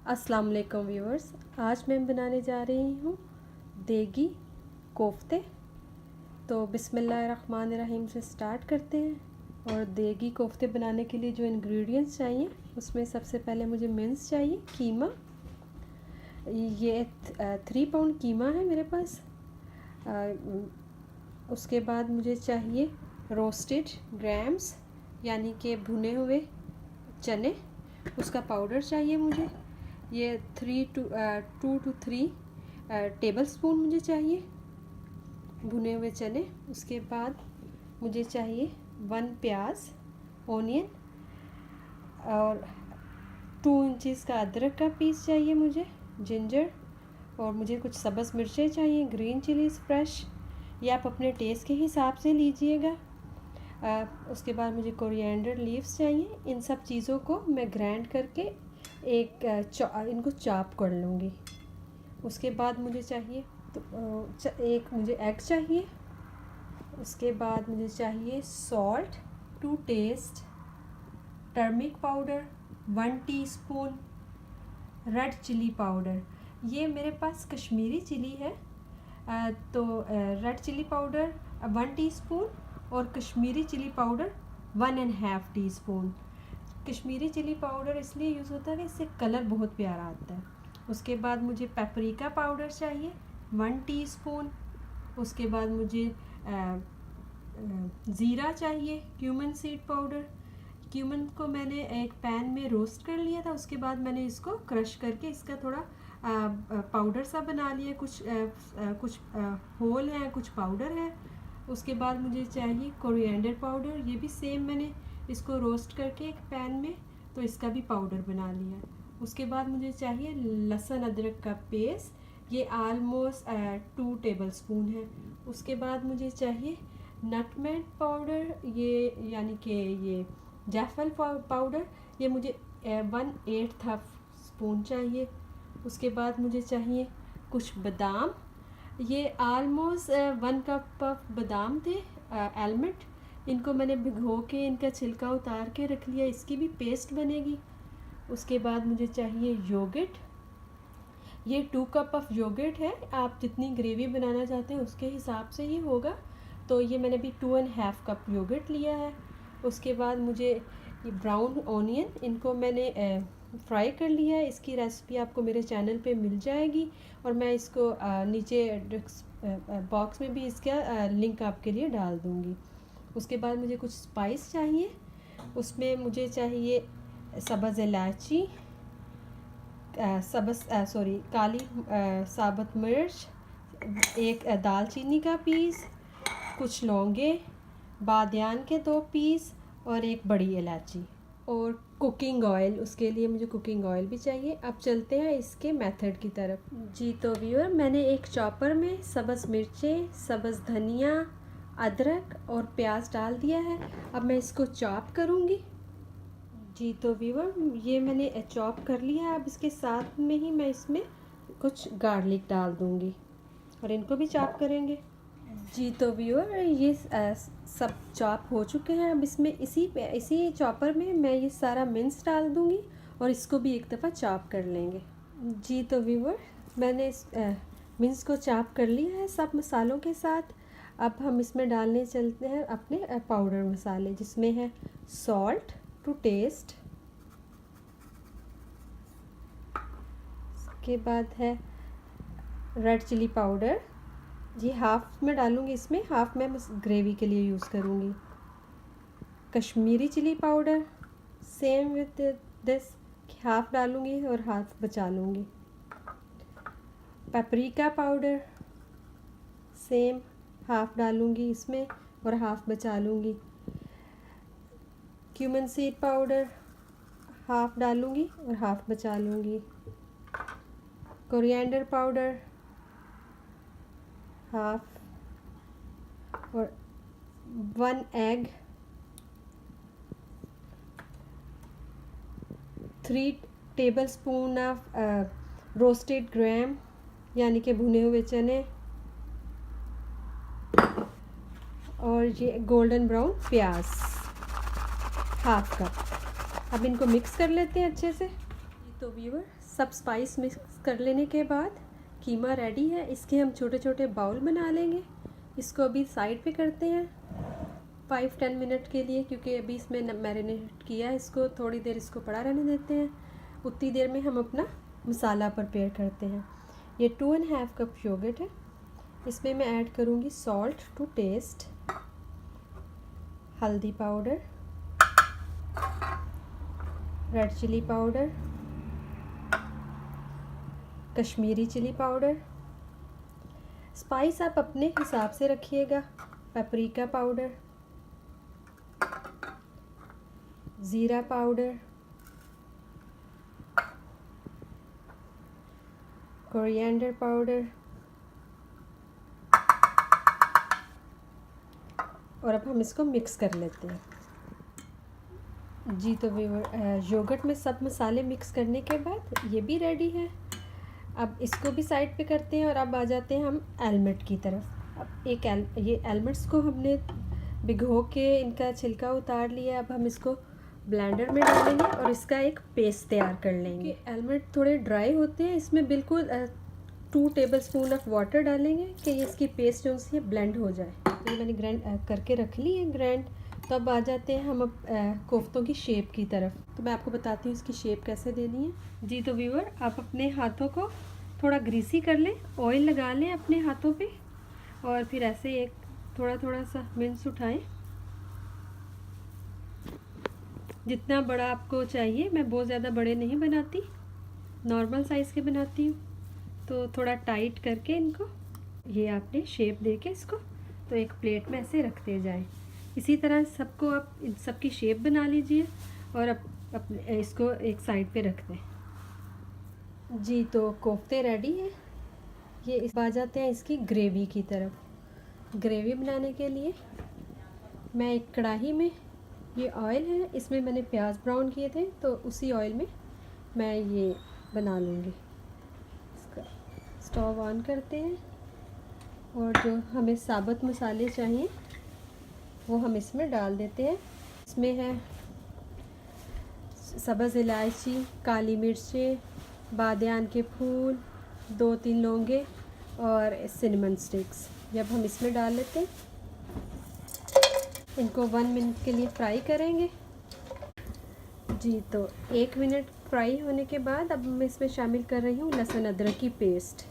अस्सलाम वालेकुम व्यूअर्स। आज मैं बनाने जा रही हूँ देगी कोफ्ते। तो बिस्मिल्लाहिर्रहमानिर्रहीम से स्टार्ट करते हैं। और देगी कोफ्ते बनाने के लिए जो इंग्रेडिएंट्स चाहिए उसमें सबसे पहले मुझे मिन्स चाहिए, कीमा। ये 3 पाउंड कीमा है मेरे पास। उसके बाद मुझे चाहिए रोस्टेड ग्राम्स यानी कि भुने हुए चने, उसका पाउडर चाहिए मुझे। ये 2 to 3 टेबल स्पून मुझे चाहिए भुने हुए चने। उसके बाद मुझे चाहिए 1 प्याज, ओनियन, और 2 इंचेस का अदरक का पीस चाहिए मुझे, जिंजर, और मुझे कुछ सब्ज़ मिर्चें चाहिए, ग्रीन चिलीज फ्रेश। ये आप अपने टेस्ट के हिसाब से लीजिएगा। उसके बाद मुझे कोरिएंडर लीव्स चाहिए। इन सब चीज़ों को मैं ग्राइंड करके इनको चॉप कर लूँगी। उसके बाद मुझे चाहिए एक मुझे एग चाहिए। उसके बाद मुझे चाहिए salt to taste, turmeric powder 1 teaspoon, red chilli powder, ये मेरे पास कश्मीरी चिली है। तो रेड चिली पाउडर 1 टीस्पून और Kashmiri chilli powder 1.5 teaspoon. Kashmiri chilli powder इसलिए यूज़ होता है कि इससे कलर बहुत प्यारा आता है। उसके बाद मुझे पेपरिका पाउडर चाहिए 1 टीस्पून। उसके बाद मुझे ज़ीरा चाहिए, क्यूमन सीड पाउडर। क्यूमन को मैंने एक पैन में रोस्ट कर लिया था। उसके बाद मैंने इसको क्रश करके इसका थोड़ा पाउडर सा बना लिया। कुछ होल है, कुछ पाउडर है। उसके बाद मुझे चाहिए कोरिएंडर पाउडर। ये भी सेम मैंने इसको रोस्ट करके एक पैन में तो इसका भी पाउडर बना लिया। उसके बाद मुझे चाहिए लहसुन अदरक का पेस्ट, ये आलमोस्ट 2 टेबल स्पून है। उसके बाद मुझे चाहिए नटमेग पाउडर, ये यानी कि ये जायफल पाउडर, ये मुझे 1/8 स्पून चाहिए। उसके बाद मुझे चाहिए कुछ बादाम, ये आलमोस्ट 1 कप ऑफ बादाम थे आलमंड। इनको मैंने भिगो के इनका छिलका उतार के रख लिया, इसकी भी पेस्ट बनेगी। उसके बाद मुझे चाहिए योगर्ट, ये 2 कप ऑफ योगर्ट है। आप जितनी ग्रेवी बनाना चाहते हैं उसके हिसाब से ही होगा। तो ये मैंने भी 2.5 कप योगर्ट लिया है। उसके बाद मुझे ये ब्राउन ऑनियन, इनको मैंने फ्राई कर लिया है। इसकी रेसिपी आपको मेरे चैनल पे मिल जाएगी और मैं इसको नीचे बॉक्स में भी इसका लिंक आपके लिए डाल दूँगी। उसके बाद मुझे कुछ स्पाइस चाहिए। उसमें मुझे चाहिए सब्ज़ इलायची, काली साबुत मिर्च, एक दालचीनी का पीस, कुछ लौंगे, बादियान के 2 पीस और एक बड़ी इलायची, और कुकिंग ऑयल। उसके लिए मुझे कुकिंग ऑयल भी चाहिए। अब चलते हैं इसके मेथड की तरफ। जी तो व्यूअर, मैंने एक चॉपर में सब्ज़ मिर्चें, सब्ज़ धनिया, अदरक और प्याज डाल दिया है। अब मैं इसको चॉप करूँगी। जी तो व्यूअर, ये मैंने चॉप कर लिया है। अब इसके साथ में ही मैं इसमें कुछ गार्लिक डाल दूँगी और इनको भी चॉप करेंगे। जी तो व्यूअर, ये सब चॉप हो चुके हैं। अब इसमें इसी चॉपर में मैं ये सारा मिन्स डाल दूँगी और इसको भी एक दफ़ा चॉप कर लेंगे। जी तो व्यूअर, मैंने इस मिन्स को चॉप कर लिया है सब मसालों के साथ। अब हम इसमें डालने चलते हैं अपने पाउडर मसाले, जिसमें है सॉल्ट टू टेस्ट, उसके बाद है रेड चिली पाउडर, ये हाफ़ में डालूँगी, इसमें हाफ़ मैं ग्रेवी के लिए यूज़ करूँगी। Kashmiri chilli powder same with this, half डालूँगी और हाफ़ बचा लूँगी। पेपरिका पाउडर सेम, हाफ़ डालूँगी इसमें और हाफ़ बचा लूँगी। क्यूमन सीड पाउडर हाफ़ डालूँगी और हाफ़ बचा लूँगी। कोरिएंडर पाउडर हाफ़, और 1 egg, 3 tablespoon of roasted gram यानी कि भुने हुए चने, और ये गोल्डन ब्राउन प्याज हाफ़ कप। अब इनको मिक्स कर लेते हैं अच्छे से। तो व्यूअर, सब स्पाइस मिक्स कर लेने के बाद कीमा रेडी है। इसके हम छोटे छोटे बाउल बना लेंगे। इसको अभी साइड पे करते हैं 5-10 मिनट के लिए, क्योंकि अभी इसमें मैरिनेट किया है। इसको थोड़ी देर इसको पड़ा रहने देते हैं। उतनी देर में हम अपना मसाला प्रिपेयर करते हैं। ये 2.5 कप योगर्ट है। इसमें मैं ऐड करूँगी सॉल्ट टू टेस्ट, हल्दी powder, red chilli powder, Kashmiri chilli powder. Spice आप अपने हिसाब से रखिएगा। पेपरिका पाउडर, ज़ीरा पाउडर, कोरिएंडर पाउडर। और अब हम इसको मिक्स कर लेते हैं। जी तो योगर्ट में सब मसाले मिक्स करने के बाद ये भी रेडी है। अब इसको भी साइड पे करते हैं और अब आ जाते हैं हम आलमंड की तरफ। अब ये आलमंड्स को हमने भिगो के इनका छिलका उतार लिया। अब हम इसको ब्लेंडर में डालेंगे और इसका एक पेस्ट तैयार कर लेंगे। आलमंड थोड़े ड्राई होते हैं, इसमें बिल्कुल 2 टेबलस्पून ऑफ वाटर डालेंगे कि ये इसकी पेस्ट जो सी ब्लेंड हो जाए। ये मैंने ग्राइंड करके रख ली है ग्राइंड। तो अब आ जाते हैं हम कोफ्तों की शेप की तरफ। तो मैं आपको बताती हूँ इसकी शेप कैसे देनी है। जी तो व्यूअर, आप अपने हाथों को थोड़ा ग्रीसी कर लें, ऑयल लगा लें अपने हाथों पे और फिर ऐसे एक थोड़ा थोड़ा सा मिन्स उठाएं। जितना बड़ा आपको चाहिए, मैं बहुत ज़्यादा बड़े नहीं बनाती, नॉर्मल साइज़ के बनाती हूँ। तो थोड़ा टाइट करके इनको ये आपने शेप दे के इसको तो एक प्लेट में ऐसे रखते जाएं। इसी तरह सबको आप इन सबकी शेप बना लीजिए और अपने इसको एक साइड पे रख दें। जी तो कोफ्ते रेडी है। ये इस आ जाते हैं इसकी ग्रेवी की तरफ। ग्रेवी बनाने के लिए मैं एक कढ़ाई में, ये ऑयल है, इसमें मैंने प्याज ब्राउन किए थे तो उसी ऑयल में मैं ये बना लूँगी। इसका स्टोव ऑन करते हैं और जो हमें साबुत मसाले चाहिए वो हम इसमें डाल देते हैं। इसमें है सब्ज़ इलायची, काली मिर्चें, बादियान के फूल, 2-3 लौंगे और सिनेमन स्टिक्स। जब हम इसमें डाल लेते हैं, इनको 1 मिनट के लिए फ्राई करेंगे। जी तो 1 मिनट फ्राई होने के बाद अब मैं इसमें शामिल कर रही हूँ लहसुन अदरक की पेस्ट।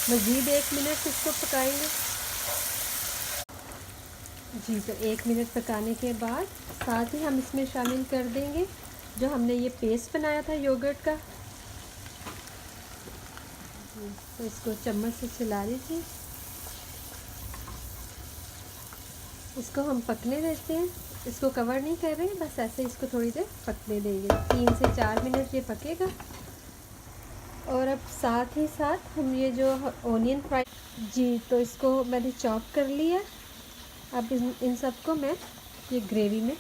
मज़ीद 1 मिनट इसको पकाएंगे। जी तो 1 मिनट पकाने के बाद साथ ही हम इसमें शामिल कर देंगे जो हमने ये पेस्ट बनाया था योगर्ट का। तो इसको चम्मच से चला लीजिए। इसको हम पकने देते हैं। इसको कवर नहीं कर रहे, बस ऐसे इसको थोड़ी देर पकने देंगे। 3 से 4 मिनट ये पकेगा। और अब साथ ही साथ हम ये जो ओनियन फ्राई, जी तो इसको मैंने चॉप कर लिया। अब इन सबको मैं ये ग्रेवी में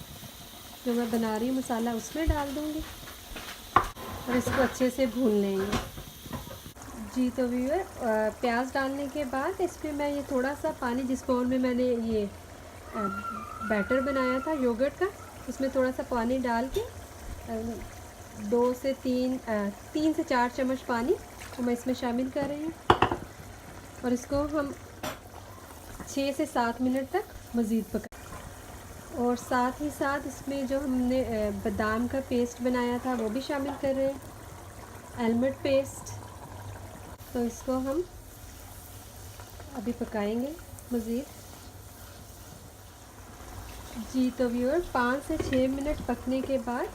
जो मैं बना रही हूँ मसाला उसमें डाल दूँगी और इसको अच्छे से भून लेंगे। जी तो व्यूअर, प्याज डालने के बाद इसमें मैं ये थोड़ा सा पानी, जिस बाउल में मैंने ये बैटर बनाया था योगर्ट का, उसमें थोड़ा सा पानी डाल के 3 से 4 चम्मच पानी तो मैं इसमें शामिल कर रही हूँ और इसको हम 6 से 7 मिनट तक मज़ीद पका। और साथ ही साथ इसमें जो हमने बादाम का पेस्ट बनाया था वो भी शामिल कर रहे हैं, आलमंड पेस्ट। तो इसको हम अभी पकाएंगे मज़ीद। जी तो व्यूअर, 5 से 6 मिनट पकने के बाद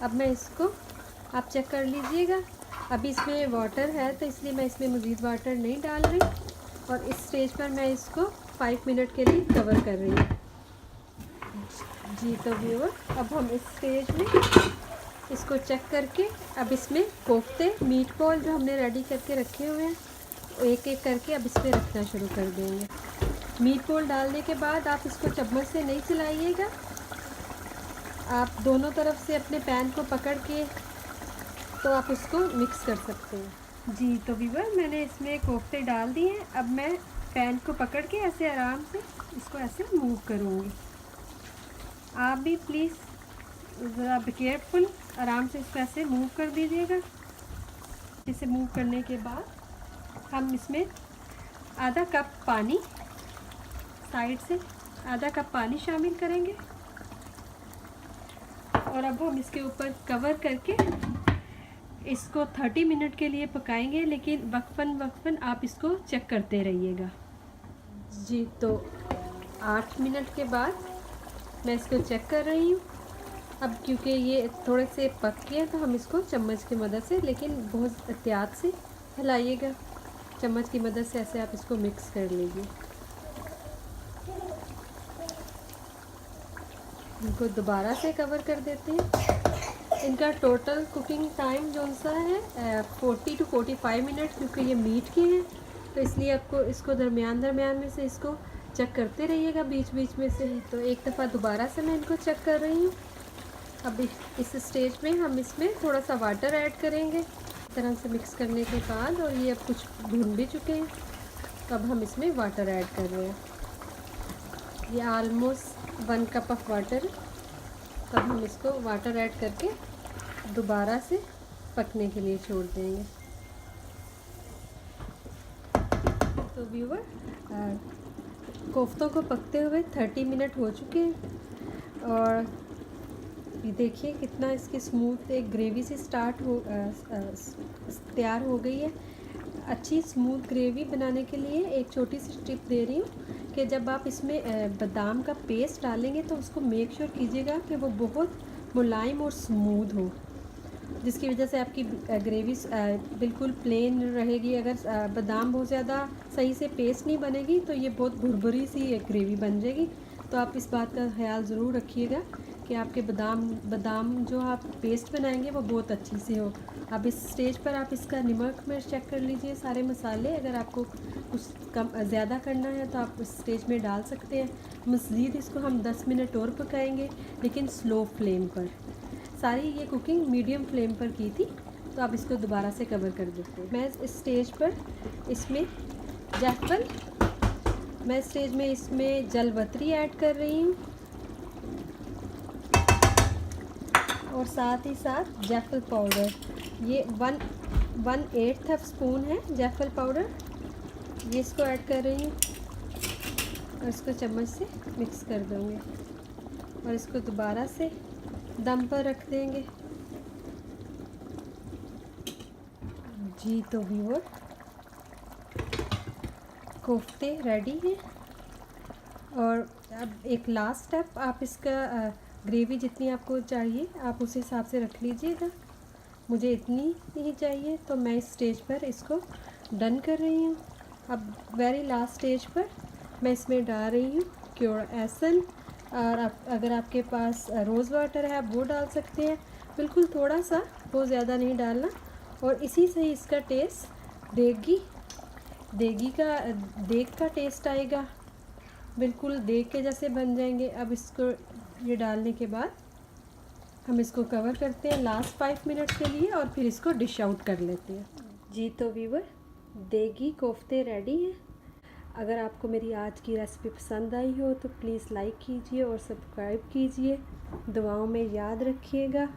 अब मैं इसको, आप चेक कर लीजिएगा। अभी इसमें वाटर है तो इसलिए मैं इसमें मज़ीद वाटर नहीं डाल रही और इस स्टेज पर मैं इसको 5 मिनट के लिए कवर कर रही हूँ। जी तो व्यूअर, अब हम इस स्टेज में इसको चेक करके अब इसमें कोफ्ते, मीट बॉल जो हमने रेडी करके रखे हुए हैं, एक एक करके अब इसमें रखना शुरू कर देंगे। मीट बॉल डालने के बाद आप इसको चम्मच से नहीं चलाइएगा, आप दोनों तरफ से अपने पैन को पकड़ के तो आप उसको मिक्स कर सकते हैं। जी तो व्यूअर, मैंने इसमें कोफ्ते डाल दिए हैं। अब मैं पैन को पकड़ के ऐसे आराम से इसको ऐसे मूव करूँगी। आप भी प्लीज़ ज़रा बी केयरफुल, आराम से इसको ऐसे मूव कर दीजिएगा। इसे मूव करने के बाद हम इसमें आधा कप पानी, साइड से आधा कप पानी शामिल करेंगे और अब हम इसके ऊपर कवर करके इसको 30 मिनट के लिए पकाएंगे, लेकिन वक्फन आप इसको चेक करते रहिएगा। जी, तो 8 मिनट के बाद मैं इसको चेक कर रही हूँ। अब क्योंकि ये थोड़े से पक गए तो हम इसको चम्मच की मदद से, लेकिन बहुत एहतियात से हिलाइएगा। चम्मच की मदद से ऐसे आप इसको मिक्स कर लीजिए। इनको दोबारा से कवर कर देते हैं। इनका टोटल कुकिंग टाइम जो सा है 40 to 45 मिनट, क्योंकि ये मीट के हैं तो इसलिए आपको इसको दरमियान में से इसको चेक करते रहिएगा बीच बीच में से। तो एक दफ़ा दोबारा से मैं इनको चेक कर रही हूँ। अब इस स्टेज में हम इसमें थोड़ा सा वाटर ऐड करेंगे। इस तरह से मिक्स करने के बाद, और ये अब कुछ भून भी चुके हैं, तो अब हम इसमें वाटर ऐड कर रहे हैं। ये ऑलमोस्ट 1 कप ऑफ वाटर। तब हम इसको वाटर ऐड करके दोबारा से पकने के लिए छोड़ देंगे। तो व्यूअर, कोफ्तों को पकते हुए 30 मिनट हो चुके हैं और ये देखिए कितना इसकी स्मूथ एक ग्रेवी से तैयार हो गई है। अच्छी स्मूथ ग्रेवी बनाने के लिए एक छोटी सी टिप दे रही हूँ कि जब आप इसमें बादाम का पेस्ट डालेंगे तो उसको मेक श्योर कीजिएगा कि वो बहुत मुलायम और स्मूथ हो, जिसकी वजह से आपकी ग्रेवी बिल्कुल प्लेन रहेगी। अगर बादाम बहुत ज़्यादा सही से पेस्ट नहीं बनेगी तो ये बहुत भुरभुरी सी एक ग्रेवी बन जाएगी। तो आप इस बात का ख्याल ज़रूर रखिएगा कि आपके बादाम जो आप पेस्ट बनाएंगे वो बहुत अच्छी से हो। अब इस स्टेज पर आप इसका नमक मिर्च चेक कर लीजिए, सारे मसाले। अगर आपको कुछ कम ज़्यादा करना है तो आप इस स्टेज में डाल सकते हैं। मज़ीद इसको हम 10 मिनट और पकाएंगे, लेकिन स्लो फ्लेम पर। सारी ये कुकिंग मीडियम फ्लेम पर की थी। तो आप इसको दोबारा से कवर कर देते हैं। मैं इस स्टेज पर इसमें जायफल, मैं स्टेज में इसमें जलवतरी ऐड कर रही हूँ और साथ ही साथ जायफल पाउडर। ये 1/8 स्पून है जायफल पाउडर, ये इसको ऐड कर रही हूँ और इसको चम्मच से मिक्स कर दूँगी और इसको दोबारा से दम पर रख देंगे। जी, तो व्यूअर, कोफ्ते रेडी हैं। और अब एक लास्ट स्टेप, आप इसका ग्रेवी जितनी आपको चाहिए आप उस हिसाब से रख लीजिएगा। मुझे इतनी ही चाहिए तो मैं इस स्टेज पर इसको डन कर रही हूँ। अब वेरी लास्ट स्टेज पर मैं इसमें डाल रही हूँ क्योर एसन, और अगर आपके पास रोज़ वाटर है आप वो डाल सकते हैं, बिल्कुल थोड़ा सा, बहुत ज़्यादा नहीं डालना। और इसी से ही इसका टेस्ट देग का टेस्ट आएगा, बिल्कुल देग के जैसे बन जाएंगे। अब इसको ये डालने के बाद हम इसको कवर करते हैं लास्ट 5 मिनट के लिए और फिर इसको डिश आउट कर लेते हैं। जी, तो व्यूअर, देगी कोफ्ते रेडी हैं। अगर आपको मेरी आज की रेसिपी पसंद आई हो तो प्लीज़ लाइक कीजिए और सब्सक्राइब कीजिए। दुआओं में याद रखिएगा।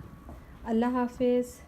अल्लाह हाफिज़।